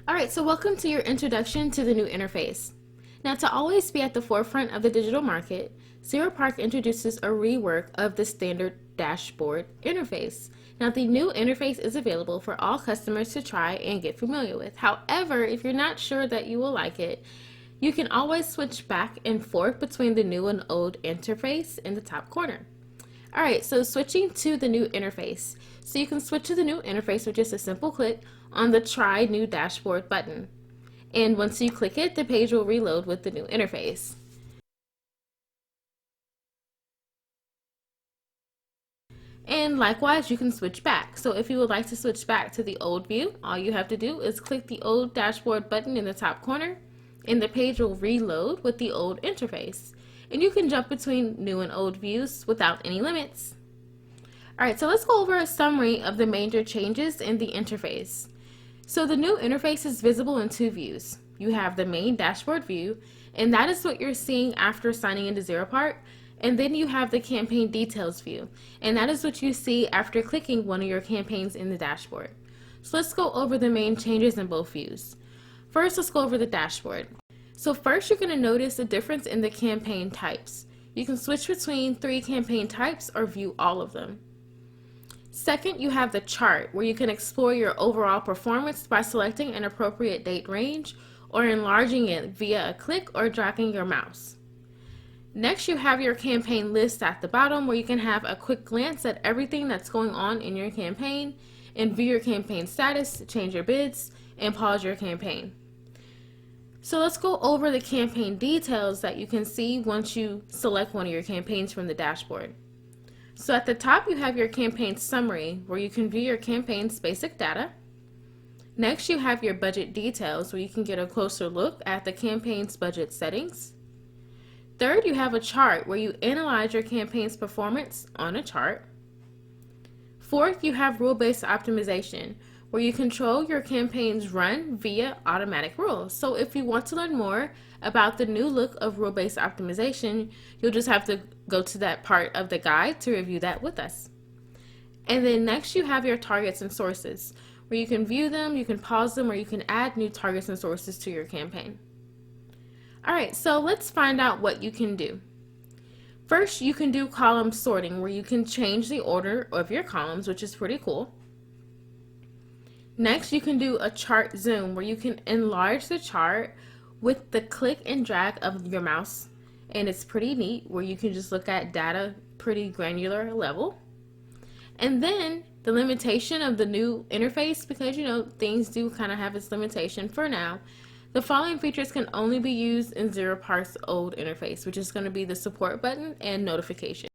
Alright, so welcome to your introduction to the new interface. Now, to always be at the forefront of the digital market, Zeropark introduces a rework of the standard dashboard interface. Now, the new interface is available for all customers to try and get familiar with. However, if you're not sure that you will like it, you can always switch back and forth between the new and old interface in the top corner. Alright, so switching to the new interface. So you can switch to the new interface with just a simple click on the Try New Dashboard button. And once you click it, the page will reload with the new interface. And likewise, you can switch back. So if you would like to switch back to the old view, all you have to do is click the old dashboard button in the top corner, and the page will reload with the old interface. And you can jump between new and old views without any limits. Alright, so let's go over a summary of the major changes in the interface. So the new interface is visible in two views. You have the main dashboard view, and that is what you're seeing after signing into Zeropark. And then you have the campaign details view, and that is what you see after clicking one of your campaigns in the dashboard. So let's go over the main changes in both views. First, let's go over the dashboard. So first, you're going to notice a difference in the campaign types. You can switch between 3 campaign types or view all of them. Second, you have the chart, where you can explore your overall performance by selecting an appropriate date range or enlarging it via a click or dragging your mouse. Next, you have your campaign list at the bottom, where you can have a quick glance at everything that's going on in your campaign and view your campaign status, change your bids, and pause your campaign. So let's go over the campaign details that you can see once you select one of your campaigns from the dashboard. So at the top, you have your campaign summary, where you can view your campaign's basic data. Next, you have your budget details, where you can get a closer look at the campaign's budget settings. Third, you have a chart, where you analyze your campaign's performance on a chart. Fourth, you have rule-based optimization, where you control your campaign's run via automatic rules. So if you want to learn more about the new look of rule-based optimization, you'll just have to go to that part of the guide to review that with us. And then next, you have your targets and sources, where you can view them, you can pause them, or you can add new targets and sources to your campaign. Alright, so let's find out what you can do. First, you can do column sorting, where you can change the order of your columns, which is pretty cool. Next, you can do a chart zoom, where you can enlarge the chart with the click and drag of your mouse. And it's pretty neat, where you can just look at data pretty granular level. And then the limitation of the new interface, because things do kind of have its limitation for now. The following features can only be used in Zeropark's old interface, which is going to be the support button and notification.